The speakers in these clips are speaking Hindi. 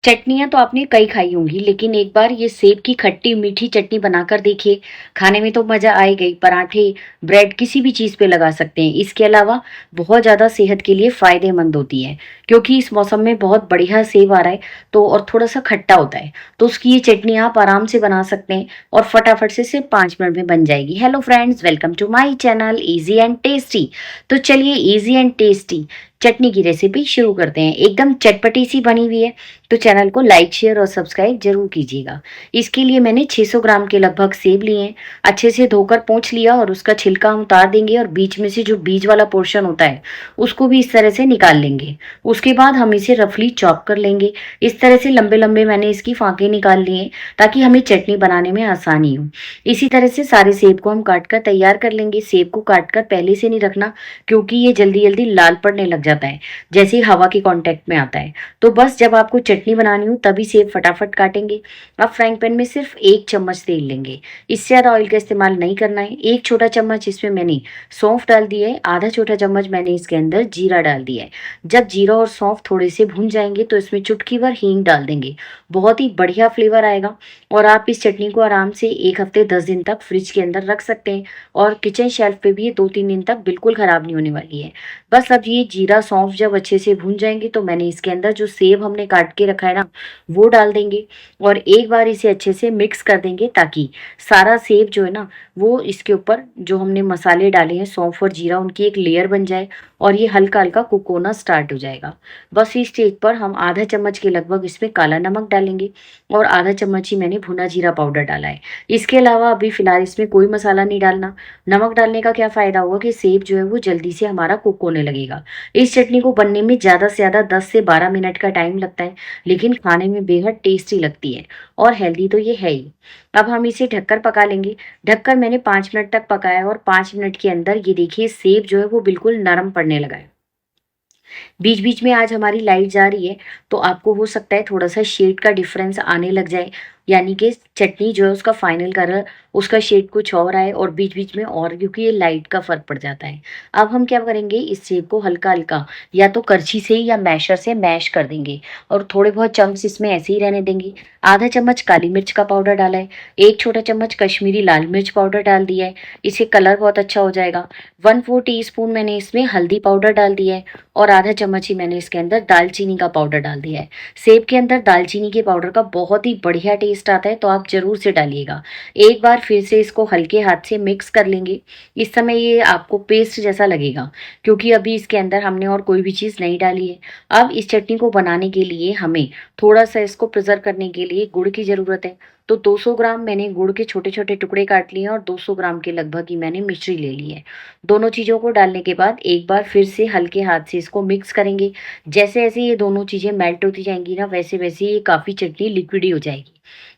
चटनियाँ तो आपने कई खाई होंगी, लेकिन एक बार ये सेब की खट्टी मीठी चटनी बनाकर देखिए। खाने में तो मज़ा आएगा ही। पराठे, ब्रेड किसी भी चीज़ पे लगा सकते हैं। इसके अलावा बहुत ज़्यादा सेहत के लिए फ़ायदेमंद होती है, क्योंकि इस मौसम में बहुत बढ़िया सेब आ रहा है तो और थोड़ा-सा खट्टा होता है। तो उसकी ये चटनी आप आराम से बना सकते हैं और फटाफट से सिर्फ़ 5 मिनट में बन जाएगी। Hello friends, welcome to my channel easy and tasty. तो चलिए ईज़ी एंड टेस्टी चटनी की रेसिपी शुरू करते हैं। एकदम चटपटी सी बनी हुई है, तो चैनल को लाइक शेयर और सब्सक्राइब जरूर कीजिएगा। इसके लिए मैंने 600 ग्राम के लगभग सेब लिए हैं। अच्छे से धोकर पोंछ लिया और उसका छिलका हम उतार देंगे और बीच में से जो बीज वाला पोर्शन होता है उसको भी इस तरह से निकाल लेंगे। उसके बाद हम इसे रफली चॉप कर लेंगे। इस तरह से लंबे लंबे मैंने इसकी फांके निकाल लिए हैं ताकि हमें चटनी बनाने में आसानी हो। इसी तरह से सारे सेब को हम काट कर तैयार कर लेंगे। सेब को काट कर पहले से नहीं रखना, क्योंकि ये जल्दी जल्दी लाल पड़ने लग जाता है जैसे ही हवा के कांटेक्ट में आता है। तो बस जब आपको चटनी बनानी हो तभी सेब फटाफट काटेंगे। अब फ्राइंग पैन में सिर्फ 1 चम्मच तेल लेंगे। इससे ज़्यादा ऑयल का इस्तेमाल नहीं करना है। 1 छोटा चम्मच इसमें मैंने सौंफ डाल दी है। आधा छोटा चम्मच मैंने इसके अंदर जीरा डाल दिया है। जब जीरा और सौंफ थोड़े से भून जाएंगे तो इसमें चुटकी भर हींग डाल देंगे। बहुत ही बढ़िया फ्लेवर आएगा और आप इस चटनी को आराम से 1 हफ्ते 10 दिन तक फ्रिज के अंदर रख सकते हैं और किचन शेल्फ पे भी ये 2-3 दिन तक बिल्कुल ख़राब नहीं होने वाली है। बस अब ये जीरा सौंफ जब अच्छे से भून जाएंगे तो मैंने इसके अंदर जो सेब हमने काट के रखा है ना, वो डाल देंगे और एक बार इसे अच्छे से मिक्स कर देंगे ताकि सारा सेब जो है ना, वो इसके ऊपर जो हमने मसाले डाले हैं सौंफ और जीरा, उनकी एक लेयर बन जाए और ये हल्का हल्का कुक होना स्टार्ट हो जाएगा। बस इस स्टेज पर हम आधा चम्मच के लगभग इसमें काला नमक डालेंगे और आधा चम्मच ही मैंने भुना जीरा पाउडर डाला है। इसके अलावा अभी फिलहाल इसमें कोई मसाला नहीं डालना। नमक डालने का क्या फ़ायदा होगा कि सेब जो है वो जल्दी से हमारा कुक होने लगेगा। इस चटनी को बनने में ज़्यादा से ज़्यादा 10 से 12 मिनट का टाइम लगता है, लेकिन खाने में बेहद टेस्टी लगती है और हेल्दी तो ये है ही। अब हम इसे ढककर पका लेंगे। ढककर मैंने 5 मिनट तक पकाया और 5 मिनट के अंदर ये देखिए सेब जो है वो बिल्कुल नरम पड़ने लगा है। बीच बीच में आज हमारी लाइट जा रही है, तो आपको हो सकता है थोड़ा सा शेड का डिफरेंस आने लग जाए, यानी कि चटनी जो है उसका फाइनल कलर, उसका शेड कुछ और आए और बीच बीच में और, क्योंकि ये लाइट का फर्क पड़ जाता है। अब हम क्या करेंगे, इस सेब को हल्का हल्का या तो करछी से या मैशर से मैश कर देंगे और थोड़े बहुत चंक्स इसमें ऐसे ही रहने देंगे। आधा चम्मच काली मिर्च का पाउडर डाला है। 1 छोटा चम्मच कश्मीरी लाल मिर्च पाउडर डाल दिया है, इससे कलर बहुत अच्छा हो जाएगा। 1/4 टीस्पून मैंने इसमें हल्दी पाउडर डाल दिया है और आधा चम्मच ही मैंने इसके अंदर दालचीनी का पाउडर डाल दिया है। सेब के अंदर दालचीनी के पाउडर का बहुत ही बढ़िया टेस्ट आता है, तो आप जरूर से डालिएगा। एक बार फिर से इसको हल्के हाथ से मिक्स कर लेंगे। इस समय ये आपको पेस्ट जैसा लगेगा, क्योंकि अभी इसके अंदर हमने और कोई भी चीज़ नहीं डाली है। अब इस चटनी को बनाने के लिए हमें थोड़ा सा इसको प्रिजर्व करने के लिए गुड़ की ज़रूरत है। तो 200 ग्राम मैंने गुड़ के छोटे छोटे टुकड़े काट लिए हैं और 200 ग्राम के लगभग ही मैंने मिश्री ले ली है। दोनों चीज़ों को डालने के बाद एक बार फिर से हल्के हाथ से इसको मिक्स करेंगे। जैसे जैसे ये दोनों चीज़ें मेल्ट होती जाएंगी ना, वैसे वैसे ये काफ़ी चटनी लिक्विडी हो जाएगी।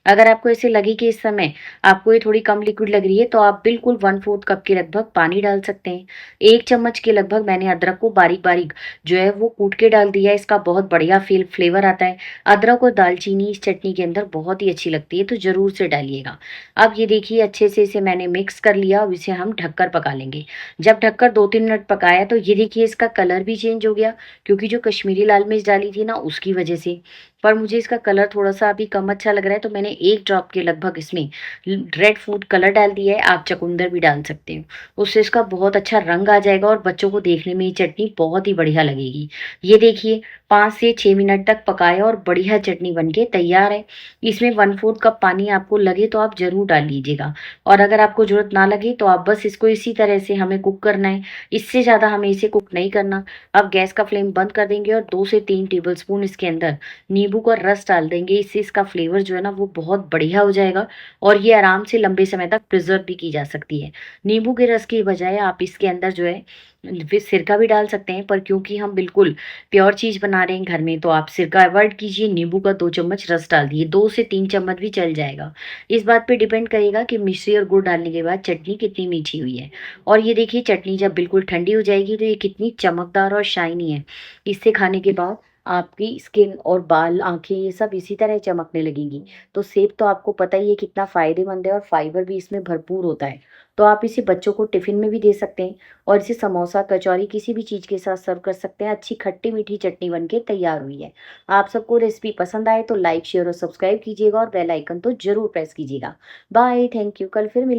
अगर आपको ऐसे लगे कि इस समय आपको ये थोड़ी कम लिक्विड लग रही है, तो आप बिल्कुल 1/4 कप के लगभग पानी डाल सकते हैं। 1 चम्मच के लगभग मैंने अदरक को बारीक बारीक जो है वो कूट के डाल दिया है। इसका बहुत बढ़िया फ्लेवर आता है। अदरक और दालचीनी इस चटनी के अंदर बहुत ही अच्छी लगती है, तो ज़रूर से डालिएगा। अब ये देखिए अच्छे से इसे मैंने मिक्स कर लिया। अब इसे हम ढककर पका लेंगे। जब ढककर 2-3 मिनट पकाया तो ये देखिए इसका कलर भी चेंज हो गया, क्योंकि जो कश्मीरी लाल मिर्च डाली थी ना, उसकी वजह से। पर मुझे इसका कलर थोड़ा सा अभी कम अच्छा लग रहा है, तो मैंने 1 ड्रॉप के लगभग इसमें रेड फूड कलर डाल दिया है। आप चुकंदर भी डाल सकते हो, उससे इसका बहुत अच्छा रंग आ जाएगा और बच्चों को देखने में ये चटनी बहुत ही बढ़िया लगेगी। ये देखिए 5 से 6 मिनट तक पकाया और बढ़िया चटनी बनके तैयार है। इसमें 1/4 कप पानी आपको लगे तो आप ज़रूर डाल लीजिएगा, और अगर आपको ज़रूरत ना लगे तो आप बस इसको इसी तरह से हमें कुक करना है। इससे ज़्यादा हमें इसे कुक नहीं करना। अब गैस का फ्लेम बंद कर देंगे और 2 से 3 टेबलस्पून इसके अंदर नींबू का रस डाल देंगे। इससे इसका फ्लेवर जो है ना वो बहुत बढ़िया हो जाएगा और ये आराम से लंबे समय तक प्रिजर्व भी की जा सकती है। नींबू के रस की बजाय आप इसके अंदर जो है फिर सिरका भी डाल सकते हैं, पर क्योंकि हम बिल्कुल प्योर चीज़ बना रहे हैं घर में, तो आप सिरका अवॉइड कीजिए। नींबू का 2 चम्मच रस डाल दिए, 2 से 3 चम्मच भी चल जाएगा। इस बात पे डिपेंड करेगा कि मिश्री और गुड़ डालने के बाद चटनी कितनी मीठी हुई है। और ये देखिए चटनी जब बिल्कुल ठंडी हो जाएगी तो ये कितनी चमकदार और शाइनी है। इससे खाने के बाद आपकी स्किन और बाल, आँखें ये सब इसी तरह चमकने लगेंगी। तो सेब तो आपको पता ही है कितना फ़ायदेमंद है और फाइबर भी इसमें भरपूर होता है। तो आप इसे बच्चों को टिफ़िन में भी दे सकते हैं और इसे समोसा, कचौरी किसी भी चीज़ के साथ सर्व कर सकते हैं। अच्छी खट्टी-मीठी चटनी बन के तैयार हुई है। आप सबको रेसिपी पसंद आए तो लाइक, शेयर और सब्सक्राइब कीजिएगा और बेल आइकन तो ज़रूर प्रेस कीजिएगा। Bye, thank you. कल फिर मिल